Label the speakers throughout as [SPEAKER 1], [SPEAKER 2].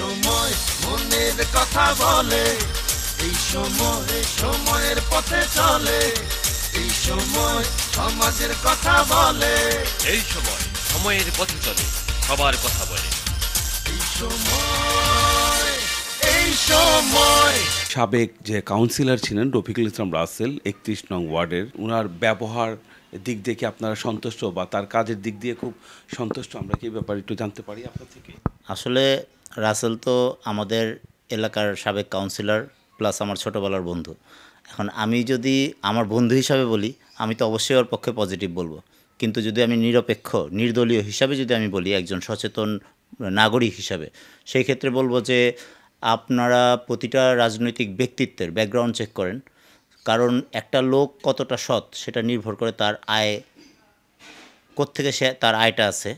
[SPEAKER 1] সময় মনের কথা বলে, এই সময় সময়ের পথে চলে, এই সময় সমাজের কথা বলে,
[SPEAKER 2] এই সময় সময়ের পথে চলে, সবার কথা বলে,
[SPEAKER 1] এই সময়, এই সময়।
[SPEAKER 3] সাবেক যে কাউন্সিলর ছিলেন রফিকুল ইসলাম রাসেল 31 নং ওয়ার্ডের, ওনার ব্যবহার দিক দিয়ে কি আপনারা সন্তুষ্ট বা তার কাজের দিক দিয়ে খুব সন্তুষ্ট? আমরা কি ব্যাপারে একটু জানতে পারি আপনার থেকে?
[SPEAKER 4] আসলে রাসেল তো আমাদের এলাকার সাবেক কাউন্সিলর প্লাস আমার ছোটোবেলার বন্ধু। এখন আমি যদি আমার বন্ধু হিসাবে বলি, আমি তো অবশ্যই ওর পক্ষে পজিটিভ বলবো, কিন্তু যদি আমি নিরপেক্ষ নির্দলীয় হিসাবে যদি আমি বলি, একজন সচেতন নাগরিক হিসাবে, সেই ক্ষেত্রে বলবো যে আপনারা প্রতিটা রাজনৈতিক ব্যক্তিত্বের ব্যাকগ্রাউন্ড চেক করেন, কারণ একটা লোক কতটা সৎ সেটা নির্ভর করে তার আয় কোত্থেকে সে তার আয়টা আছে।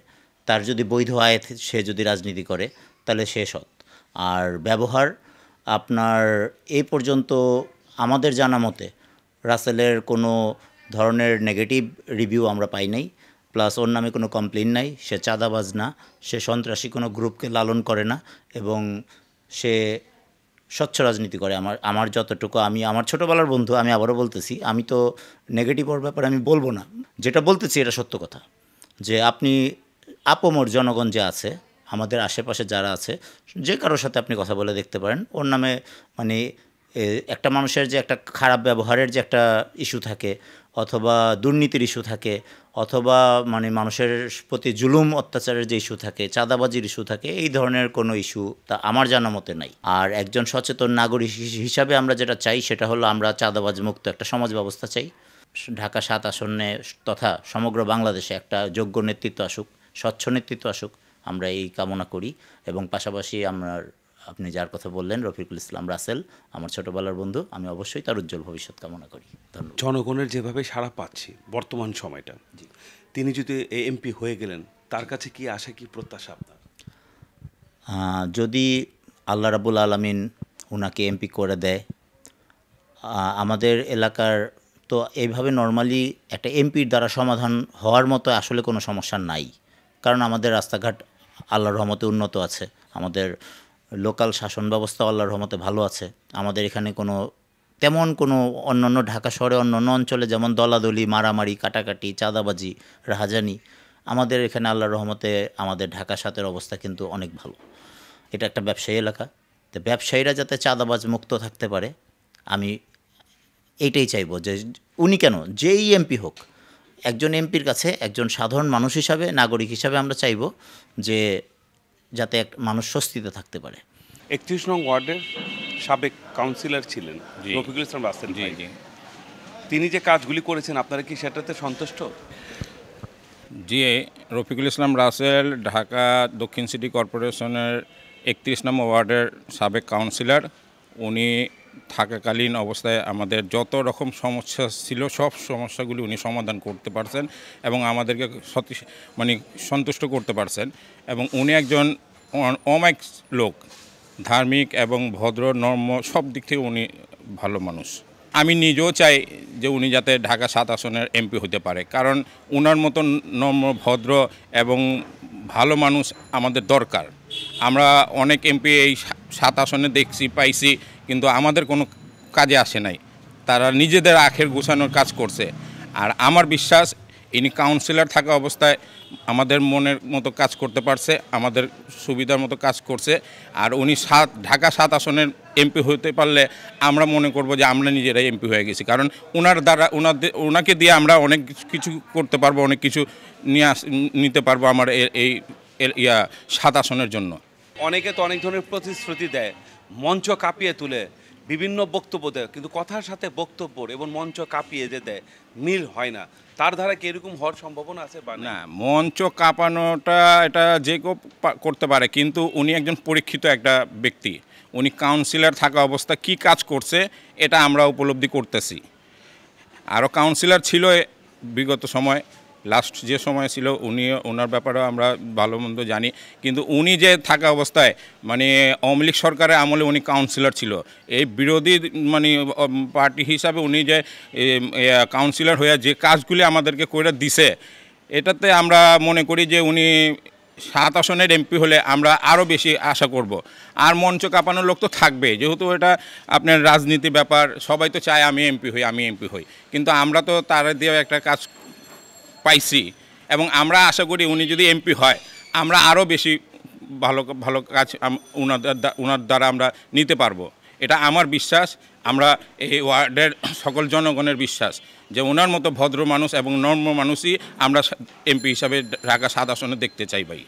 [SPEAKER 4] তার যদি বৈধ আয় সে যদি রাজনীতি করে তাহলে সে সৎ। আর ব্যবহার আপনার এই পর্যন্ত আমাদের জানা মতে রাসেলের কোনো ধরনের নেগেটিভ রিভিউ আমরা পাই নাই, প্লাস ওর নামে কোনো কমপ্লেন নাই, সে চাঁদাবাজ না, সে সন্ত্রাসী কোনো গ্রুপকে লালন করে না, এবং সে স্বচ্ছ রাজনীতি করে। আমার যতটুকু, আমি আমার ছোটোবেলার বন্ধু, আমি আবারও বলতেছি, আমি তো নেগেটিভ ওর ব্যাপারে আমি বলবো না, যেটা বলতেছি এটা সত্য কথা, যে আপনি আপমর জনগণ যে আছে আমাদের আশেপাশে যারা আছে, যে কারোর সাথে আপনি কথা বলে দেখতে পারেন, ওর নামে মানে একটা মানুষের যে একটা খারাপ ব্যবহারের যে একটা ইস্যু থাকে, অথবা দুর্নীতির ইস্যু থাকে, অথবা মানে মানুষের প্রতি জুলুম অত্যাচারের যে ইস্যু থাকে, চাঁদাবাজির ইস্যু থাকে, এই ধরনের কোনো ইস্যু তা আমার জানা মতে নাই। আর একজন সচেতন নাগরিক হিসাবে আমরা যেটা চাই সেটা হলো আমরা চাঁদাবাজ মুক্ত একটা সমাজ ব্যবস্থা চাই। ঢাকা 7 আসনে তথা সমগ্র বাংলাদেশে একটা যোগ্য নেতৃত্ব আসুক, স্বচ্ছ নেতৃত্ব আসুক, আমরা এই কামনা করি। এবং পাশাপাশি আপনি যার কথা বললেন রফিকুল ইসলাম রাসেল, আমার ছোটোবেলার বন্ধু, আমি অবশ্যই তার উজ্জ্বল ভবিষ্যৎ কামনা করি। ধন্যবাদ।
[SPEAKER 3] জনগণের যেভাবে সাড়া পাচ্ছি বর্তমান সময়টা, তিনি যদি এমপি হয়ে গেলেন, তার কাছে কি আশা, কি প্রত্যাশা আপনার?
[SPEAKER 4] যদি আল্লাহ রাব্বুল আলামিন ওনাকে এমপি করে দেয়, আমাদের এলাকার তো এইভাবে নর্মালি একটা এমপির দ্বারা সমাধান হওয়ার মতো আসলে কোনো সমস্যা নাই, কারণ আমাদের রাস্তাঘাট আল্লাহর রহমতে উন্নত আছে, আমাদের লোকাল শাসন ব্যবস্থা আল্লাহর রহমতে ভালো আছে। আমাদের এখানে তেমন কোনো অন্যান্য ঢাকা শহরে অন্যান্য অঞ্চলে যেমন দলাদলি, মারামারি, কাটাকাটি, চাঁদাবাজি, রাহাজানি, আমাদের এখানে আল্লাহর রহমতে আমাদের ঢাকা 7-এর অবস্থা কিন্তু অনেক ভালো। এটা একটা ব্যবসায়ী এলাকা, তো ব্যবসায়ীরা যাতে চাঁদাবাজ মুক্ত থাকতে পারে, আমি এইটাই চাইবো। যে উনি কেন, যেই এমপি হোক, একজন এমপির কাছে একজন সাধারণ মানুষ হিসাবে, নাগরিক হিসাবে আমরা চাইব যে যাতে এক মানুষ স্বস্তিতে থাকতে পারে।
[SPEAKER 3] 31 নং ওয়ার্ডের সাবেক কাউন্সিলর ছিলেন রফিকুল ইসলাম রাসেল, তিনি যে কাজগুলি করেছেন, আপনারা কি সেটাতে সন্তুষ্ট?
[SPEAKER 5] জি, রফিকুল ইসলাম রাসেল ঢাকা দক্ষিণ সিটি কর্পোরেশনের 31 নম্বর ওয়ার্ডের সাবেক কাউন্সিলর। উনি থাকাকালীন অবস্থায় আমাদের যত রকম সমস্যা ছিল সব সমস্যাগুলি উনি সমাধান করতে পারছেন এবং আমাদেরকে সন্তুষ্ট করতে পারছেন। এবং উনি একজন অমায়িক লোক, ধার্মিক এবং ভদ্র, নর্ম, সব দিক থেকে উনি ভালো মানুষ। আমি নিজেও চাই যে উনি যাতে ঢাকা 7 আসনের এমপি হতে পারে, কারণ ওনার মতন নম্র, ভদ্র এবং ভালো মানুষ আমাদের দরকার। আমরা অনেক এমপি এই 7 আসনে দেখছি, পাইছি, কিন্তু আমাদের কোনো কাজে আসে নাই। তারা নিজেদের আখের গোছানোর কাজ করছে। আর আমার বিশ্বাস ইনি কাউন্সিলর থাকা অবস্থায় আমাদের মনের মতো কাজ করতে পারছে, আমাদের সুবিধার মতো কাজ করছে। আর উনি ঢাকা 7 আসনের এমপি হতে পারলে আমরা মনে করব যে আমরা নিজেরাই এমপি হয়ে গেছি, কারণ ওনার দ্বারা ওনাকে দিয়ে আমরা অনেক কিছু করতে পারবো, অনেক কিছু নিতে পারবো আমার এই 7 আসনের জন্য।
[SPEAKER 3] অনেকে তো অনেক ধরনের প্রতিশ্রুতি দেয়, মঞ্চ কাঁপিয়ে তুলে বিভিন্ন বক্তব্য দেয়, কিন্তু কথার সাথে বক্তব্য এবং মঞ্চ কাঁপিয়ে যে দেয় মিল হয় না। তার ধারা কি এরকম হওয়ার সম্ভাবনা আছে বা
[SPEAKER 5] না? মঞ্চ কাঁপানোটা এটা যে কেউ করতে পারে, কিন্তু উনি একজন পরীক্ষিত একটা ব্যক্তি। উনি কাউন্সিলর থাকা অবস্থা কি কাজ করছে এটা আমরা উপলব্ধি করতেছি। আরও কাউন্সিলর ছিল বিগত সময়, লাস্ট যে সময় ছিল ওনার ব্যাপারেও আমরা ভালো মন্দ জানি, কিন্তু উনি যে থাকা অবস্থায় আওয়ামী লীগ সরকারের আমলে উনি কাউন্সিলর ছিল, এই বিরোধী পার্টি হিসাবে উনি যে কাউন্সিলর হয়ে যে কাজগুলি আমাদেরকে করে দিছে, এটাতে আমরা মনে করি যে উনি 7 আসনের এমপি হলে আমরা আরও বেশি আশা করব। আর মঞ্চ কাঁপানোর লোক তো থাকবে, যেহেতু এটা আপনার রাজনীতি ব্যাপার, সবাই তো চায় আমি এমপি হই, কিন্তু আমরা তো তার দিয়েও একটা কাজ পাইছি এবং আমরা আশা করি উনি যদি এমপি হয় আমরা আরও বেশি ভালো ভালো কাজ ওনার দ্বারা আমরা নিতে পারবো। এটা আমার বিশ্বাস, আমরা এই ওয়ার্ডের সকল জনগণের বিশ্বাস যে ওনার মতো ভদ্র মানুষ এবং নম্র মানুষই আমরা এমপি হিসাবে ঢাকা 7 আসনে দেখতে চাই ভাই।